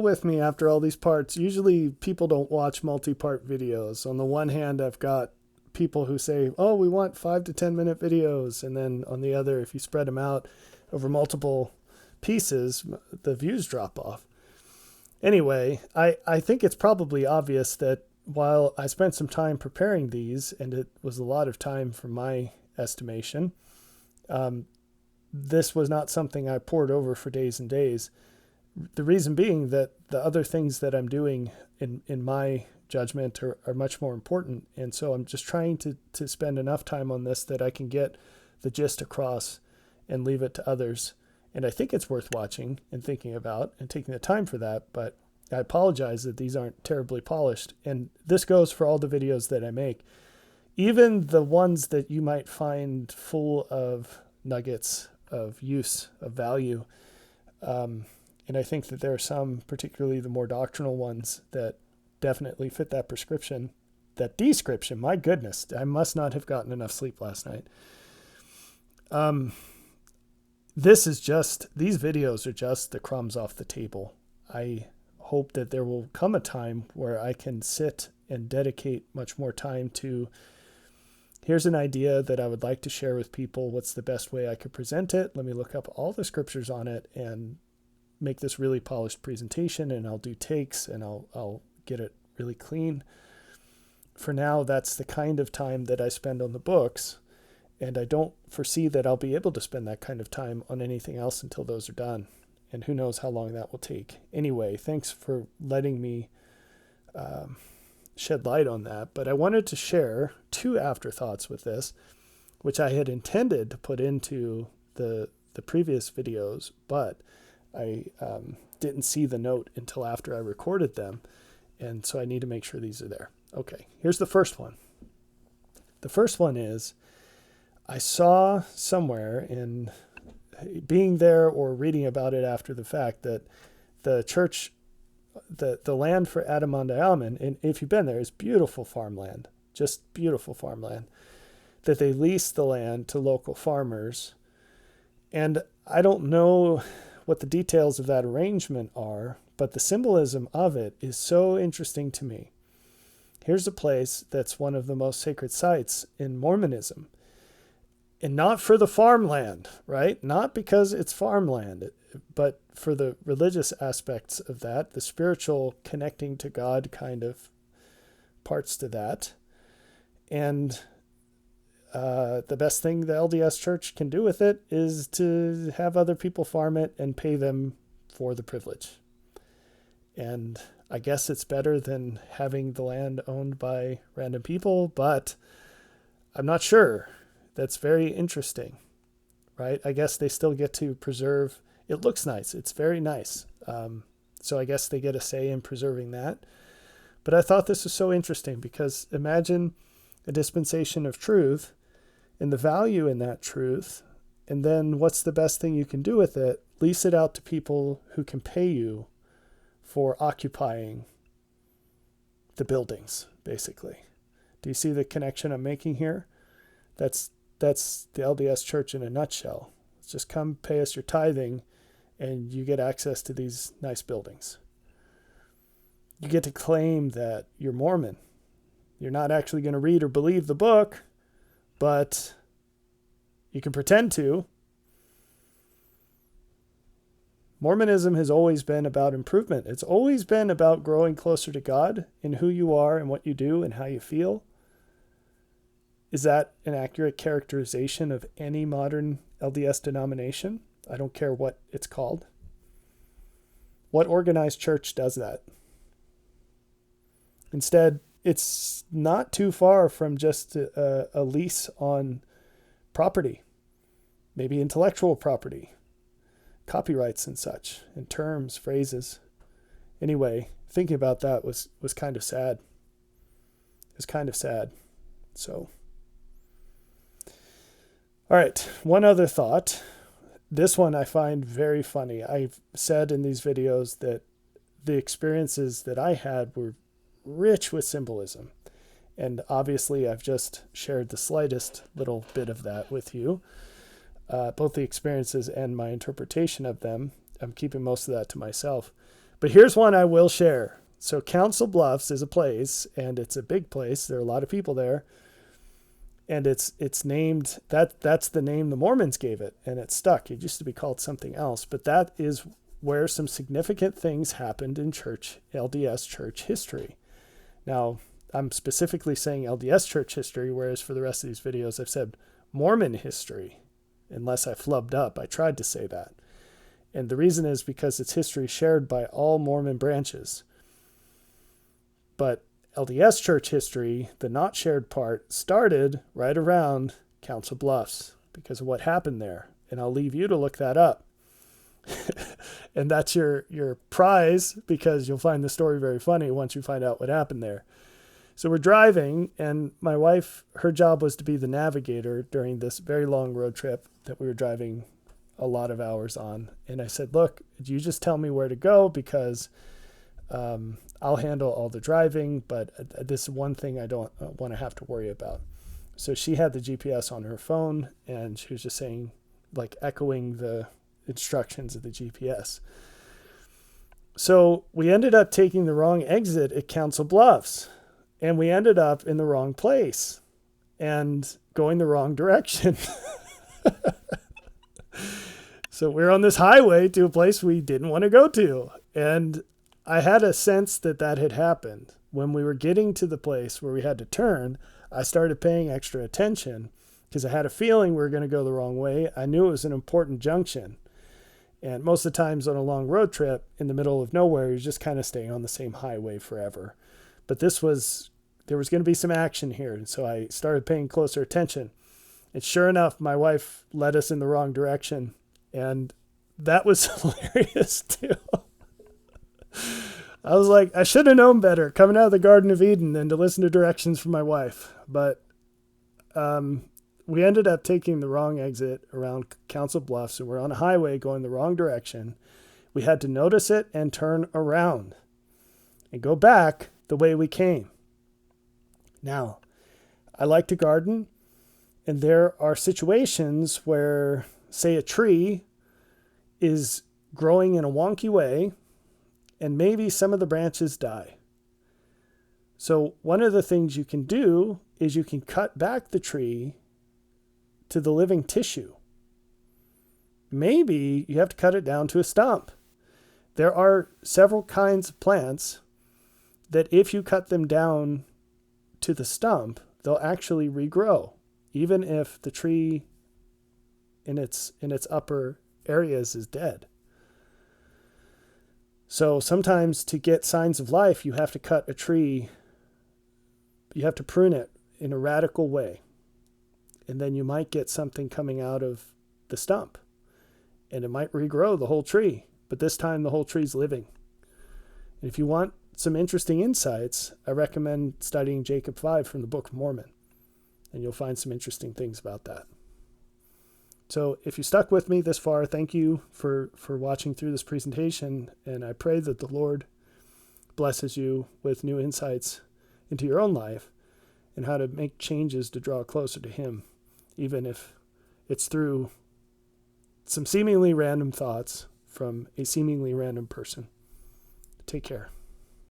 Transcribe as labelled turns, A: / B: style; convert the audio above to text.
A: With me after all these parts. Usually people don't watch multi-part videos. On the one hand, I've got people who say, oh, we want 5 to 10 minute videos. And then on the other, if you spread them out over multiple pieces, the views drop off. Anyway, I think it's probably obvious that while I spent some time preparing these, and it was a lot of time for my estimation, this was not something I poured over for days and days. The reason being that the other things that I'm doing in my judgment are much more important. And so I'm just trying to spend enough time on this that I can get the gist across and leave it to others. And I think it's worth watching and thinking about and taking the time for that. But I apologize that these aren't terribly polished. And this goes for all the videos that I make. Even the ones that you might find full of nuggets of use, of value. And I think that there are some, particularly the more doctrinal ones, that definitely fit that prescription. That description, my goodness, I must not have gotten enough sleep last night. These videos are just the crumbs off the table. I hope that there will come a time where I can sit and dedicate much more time to, here's an idea that I would like to share with people. What's the best way I could present it? Let me look up all the scriptures on it and make this really polished presentation, and I'll do takes and I'll get it really clean. For now, that's the kind of time that I spend on the books, and I don't foresee that I'll be able to spend that kind of time on anything else until those are done, and who knows how long that will take. Anyway, thanks for letting me shed light on that, but I wanted to share 2 afterthoughts with this, which I had intended to put into the previous videos, but I didn't see the note until after I recorded them, and so I need to make sure these are there. Okay, here's the first one. The first one is, I saw somewhere in being there or reading about it after the fact that the church, the land for Adam-ondi-Ahman, and if you've been there, is beautiful farmland, just beautiful farmland, that they lease the land to local farmers. And I don't know what the details of that arrangement are, but the symbolism of it is so interesting to me. Here's a place that's one of the most sacred sites in Mormonism. And not for the farmland, right? Not because it's farmland, but for the religious aspects of that, the spiritual connecting to God kind of parts to that. And the best thing the LDS Church can do with it is to have other people farm it and pay them for the privilege. And I guess it's better than having the land owned by random people, but I'm not sure. That's very interesting, right? I guess they still get to preserve. It looks nice. It's very nice. So I guess they get a say in preserving that. But I thought this was so interesting because imagine a dispensation of truth and the value in that truth. And then what's the best thing you can do with it? Lease it out to people who can pay you for occupying the buildings, basically. Do you see the connection I'm making here? That's the LDS Church in a nutshell. It's just come pay us your tithing and you get access to these nice buildings. You get to claim that you're Mormon. You're not actually going to read or believe the book, but you can pretend to. Mormonism has always been about improvement. It's always been about growing closer to God in who you are and what you do and how you feel. Is that an accurate characterization of any modern LDS denomination? I don't care what it's called. What organized church does that? Instead, it's not too far from just a lease on property, maybe intellectual property, copyrights and such, and terms, phrases. Anyway, thinking about that was kind of sad. It was kind of sad. So, all right, one other thought. This one I find very funny. I've said in these videos that the experiences that I had were rich with symbolism. And obviously, I've just shared the slightest little bit of that with you, both the experiences and my interpretation of them. I'm keeping most of that to myself. But here's one I will share. So Council Bluffs is a place, and it's a big place. There are a lot of people there. And it's named, that's the name the Mormons gave it, and it stuck. It used to be called something else. But that is where some significant things happened in church, LDS church history. Now, I'm specifically saying LDS church history, whereas for the rest of these videos, I've said Mormon history, unless I flubbed up. I tried to say that. And the reason is because it's history shared by all Mormon branches. But LDS church history, the not shared part, started right around Council Bluffs because of what happened there. And I'll leave you to look that up. And that's your prize, because you'll find the story very funny once you find out what happened there. So we're driving, and my wife, her job was to be the navigator during this very long road trip that we were driving a lot of hours on. And I said, look, you just tell me where to go, because I'll handle all the driving, but this is one thing I don't want to have to worry about. So she had the GPS on her phone, and she was just saying, like, echoing the instructions of the GPS. So we ended up taking the wrong exit at Council Bluffs, and we ended up in the wrong place and going the wrong direction. So we're on this highway to a place we didn't want to go to. And I had a sense that that had happened. When we were getting to the place where we had to turn, I started paying extra attention because I had a feeling we were going to go the wrong way. I knew it was an important junction. And most of the times on a long road trip in the middle of nowhere, you're just kind of staying on the same highway forever. But there was going to be some action here. And so I started paying closer attention. And sure enough, my wife led us in the wrong direction. And that was hilarious too. I was like, I should have known better coming out of the Garden of Eden than to listen to directions from my wife. But we ended up taking the wrong exit around Council Bluffs, and we're on a highway going the wrong direction. We had to notice it and turn around and go back the way we came. Now, I like to garden, and there are situations where, say, a tree is growing in a wonky way, and maybe some of the branches die. So one of the things you can do is you can cut back the tree to the living tissue. Maybe you have to cut it down to a stump. There are several kinds of plants that if you cut them down to the stump, they'll actually regrow, even if the tree in its upper areas is dead. So sometimes to get signs of life, you have to cut a tree, you have to prune it in a radical way. And then you might get something coming out of the stump. And it might regrow the whole tree, but this time the whole tree's living. And if you want some interesting insights, I recommend studying Jacob 5 from the Book of Mormon. And you'll find some interesting things about that. So if you stuck with me this far, thank you for watching through this presentation. And I pray that the Lord blesses you with new insights into your own life and how to make changes to draw closer to Him, even if it's through some seemingly random thoughts from a seemingly random person. Take care.